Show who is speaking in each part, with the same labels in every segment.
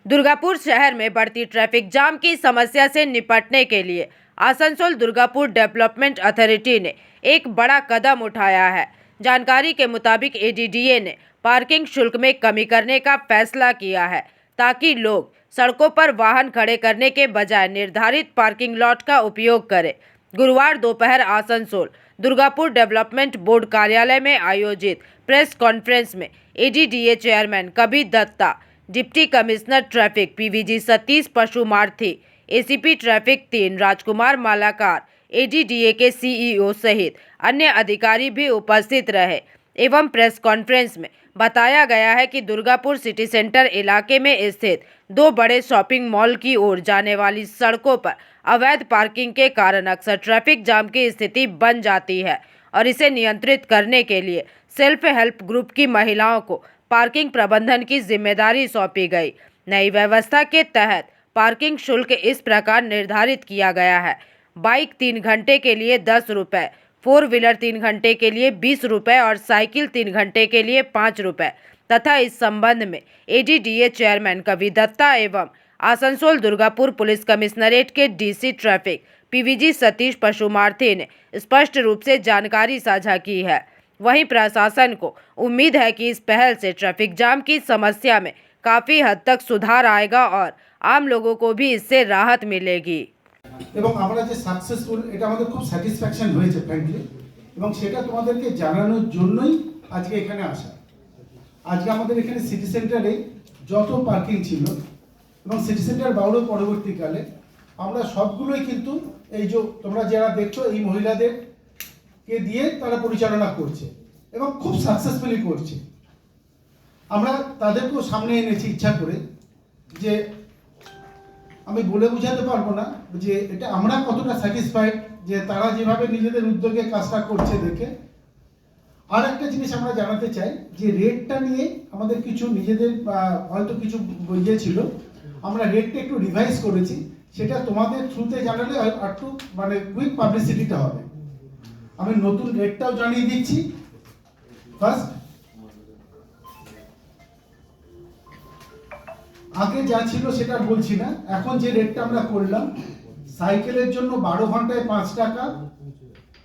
Speaker 1: दुर्गापुर शहर में बढ़ती ट्रैफिक जाम की समस्या से निपटने के लिए आसनसोल दुर्गापुर डेवलपमेंट अथॉरिटी ने एक बड़ा कदम उठाया है। जानकारी के मुताबिक एडीडीए ने पार्किंग शुल्क में कमी करने का फैसला किया है ताकि लोग सड़कों पर वाहन खड़े करने के बजाय निर्धारित पार्किंग लॉट का उपयोग करें। गुरुवार दोपहर आसनसोल दुर्गापुर डेवलपमेंट बोर्ड कार्यालय में आयोजित प्रेस कॉन्फ्रेंस में ADDA chairman Kabir Datta, deputy commissioner traffic PVG Satish Pasumarthi, ACP traffic 3 Rajkumar Malakar, ADDA के सीईओ सहित अन्य अधिकारी भी उपस्थित रहे। एवं प्रेस कॉन्फ्रेंस में बताया गया है कि दुर्गापुर सिटी सेंटर इलाके में स्थित दो बड़े शॉपिंग मॉल की ओर जाने वाली सड़कों पर अवैध पार्किंग के कारण अक्सर ट्रैफिक जाम की स्थिति बन जाती है और इसे नियंत्रित करने के लिए सेल्फ हेल्प ग्रुप की महिलाओं को पार्किंग प्रबंधन की जिम्मेदारी सौंपी गई। नई व्यवस्था के तहत पार्किंग शुल्क इस प्रकार निर्धारित किया गया है। बाइक 3 घंटे के लिए 10 रुपये, 4 व्हीलर 3 घंटे के लिए 20 रुपये और साइकिल 3 घंटे के लिए 5 रुपये तथा इस संबंध में एडीडीए चेयरमैन कबीर दत्ता एवं आसनसोल दुर्गापुर पुलिस कमिश्नरेट के डीसी ट्रैफिक पीवीजी सतीश पशुमार्थी ने स्पष्ट रूप से जानकारी साझा की है। वहीं प्रशासन को उम्मीद है कि इस पहल से ट्रैफिक जाम की समस्या में काफ़ी हद तक सुधार आएगा और आम लोगों को भी इससे राहत मिलेगी।
Speaker 2: এবং আমরা যে সাকসেসফুল এটা আমাদের খুব স্যাটিসফ্যাকশন হয়েছে ফ্র্যাঙ্কলি, এবং সেটা তোমাদেরকে জানানোর জন্যই আজকে এখানে আসা। আজকে আমাদের এখানে সিটি সেন্টারে যত পার্কিং ছিল এবং সিটি সেন্টার বাউলের পরবর্তীকালে আমরা সবগুলোই কিন্তু এই যে তোমরা যারা দেখছো এই মহিলাদেরকে দিয়ে তারা পরিচালনা করছে এবং খুব সাকসেসফুলি করছে। আমরা তাদেরকেও সামনে এনেছি ইচ্ছা করে, যে আমি বলে বোঝাতে পারবো না যে এটা আমরা কতটা স্যাটিসফাইড যে তারা যেভাবে নিজেদের উদ্যোগে কাজটা করছে দেখে। আর একটা জিনিস আমরা জানাতে চাই যে রেটটা নিয়ে আমাদের কিছু নিজেদের হয়তো কিছু ইয়ে ছিল, আমরা রেটটা একটু রিভাইজ করেছি, সেটা তোমাদের থ্রুতে জানালে একটু মানে কুইক পাবলিসিটিটা হবে। আমি নতুন রেটটাও জানিয়ে দিচ্ছি। ফার্স্ট, আগে যা ছিল সেটা বলছি না, এখন যে রেটটা আমরা করলাম, সাইকেলের জন্য 12 ঘন্টায় 5 টাকা,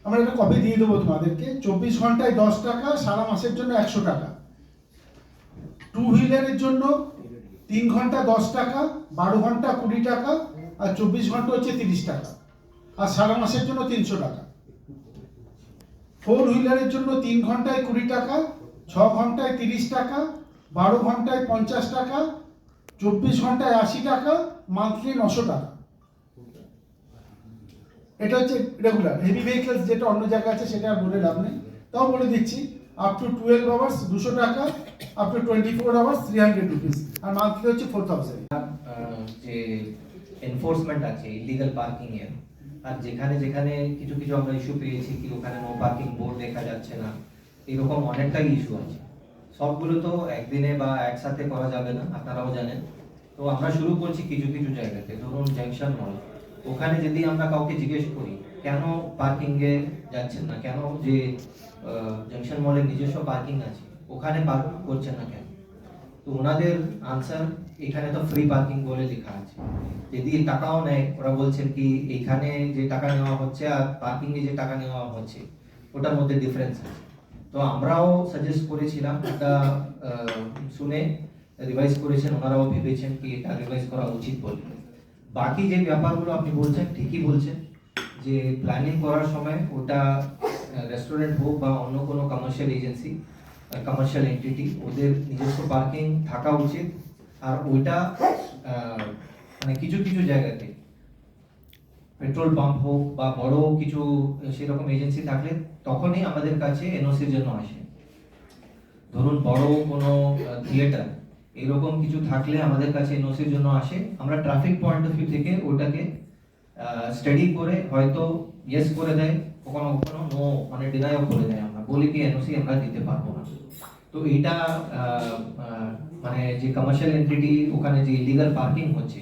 Speaker 2: আমরা একটা কপি দিয়ে দেবো তোমাদেরকে, 24 ঘন্টায় 10 টাকা, সারা মাসের জন্য 100 টাকা। 2 হুইলারের জন্য 3 ঘন্টা 10 টাকা, 12 ঘন্টা 20 টাকা, আর 24 ঘন্টা হচ্ছে 30 টাকা, আর সারা মাসের জন্য 300 টাকা। 4 হুইলারের জন্য 3 ঘন্টায় 20 টাকা, 6 ঘন্টায় 30 টাকা, 12 ঘন্টায় 50 টাকা, 24 ঘন্টায় 80 টাকা, মান্থলি 900 টাকা। এটা হচ্ছে রেগুলার। হেভি ভেহিকলস যেটা অন্য জায়গায় আছে সেটা বলে লাভ নেই, তাও বলে দিচ্ছি। আপ টু 12 আওয়ার্স 200 টাকা, আপ টু 24 আওয়ার্স 300 রুপিস, আর মান্থলি হচ্ছে 4000।
Speaker 3: যে এনফোর্সমেন্ট আছে ইলিগাল পার্কিং এর, আর যেখানে যেখানে কিছু কিছু আমরা ইস্যু পেয়েছি কি ওখানে নো পার্কিং বোর্ড দেখা যাচ্ছে না, এরকম অনেকটাই ইস্যু আছে। সবগুলো তো একদিনে বা একসাথে করা যাবে না, আপনারাও জানেন। তো আমরা শুরু করছি কিছু কিছু জায়গাতে, ধরুন জাংশন মল, ওখানে যদি আমরা কাউকে জিজ্ঞেস করি কেন পার্কিং এ যাচ্ছেন না, কেন যে জাংশন মলের নিজস্ব পার্কিং আছে ওখানে পার্ক করছেন না কেন, তো ওনাদের আনসার এখানে তো ফ্রি পার্কিং বলে লেখা আছে, যদি টাকাও নেয় ওরা বলছেন কি এখানে যে টাকা নেওয়া হচ্ছে আর পার্কিং এ যে টাকা নেওয়া হচ্ছে ওটার মধ্যে ডিফারেন্স আছে। তো আমরাও সাজেস্ট করেছিলাম, এটা শুনে রিভাইজ করেছেন, ওনারাও ভেবেছেন কি এটা রিভাইজ করা উচিত বলে। বাকি যে ব্যাপারগুলো আপনি বলছেন ঠিকই বলছেন, যে প্ল্যানিং করার সময় ওটা রেস্টুরেন্ট হোক বা অন্য কোনো কমার্শিয়াল এজেন্সি, কমার্শিয়াল এন্টিটি, ওদের নিজস্ব পার্কিং থাকা উচিত। আর ওইটা মানে কিছু কিছু জায়গাতে পেট্রোল পাম্প হোক বা বড় কিছু সেরকম এজেন্সি থাকলে তখনই আমাদের কাছে এনওসির জন্য আসে। ধরুন বড় কোনো থিয়েটার এরকম কিছু থাকলে আমাদের কাছে এনওসির জন্য আসে। আমরা ট্রাফিক পয়েন্ট অফ ভিউ থেকে ওটাকে স্টাডি করে হয়তো ইয়েস করে দেয়, কখনো কখনো নো মানে ডিনাইও করে দেয়। আমরা বলি কি এনওসি আমরা দিতে পারবো না। তো এইটা মানে যে কমার্শিয়াল এন্টিটি ওখানে যে ইলিগাল পার্কিং হচ্ছে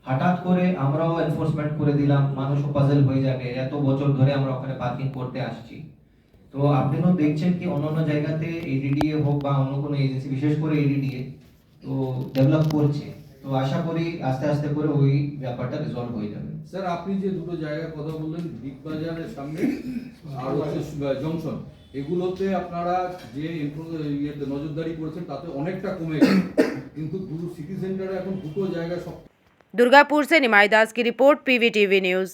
Speaker 3: হঠাৎ করে আমরাও এনফোর্সমেন্ট করে দিলাম, মানুষও পাজল হয়ে যাবে, এত বছর ধরে আমরা ওখানে পার্কিং করতে আসছি। তো আপনিও দেখছেন কি অন্য জায়গাতে এডিডিএ হোক বা অন্য কোনো এজেন্সি, বিশেষ করে এডিডিএ তো ডেভেলপ করছে, তো তো আশা করি আস্তে আস্তে করে ওই ব্যাপারটা রিজলভ হয়ে যাবে।
Speaker 4: স্যার আপনি যে দুটো জায়গার কথা বললেন, বিগ বাজারের সামনে আর হচ্ছে জংশন, এগুলোতে আপনারা যে নজরদারি করেছেন তাতে অনেকটা কমে গেছে, কিন্তু সিটি সেন্টারে এখন দুটো জায়গা সব।
Speaker 1: दुर्गापुर से निमाई दास की रिपोर्ट, PVTV न्यूज़।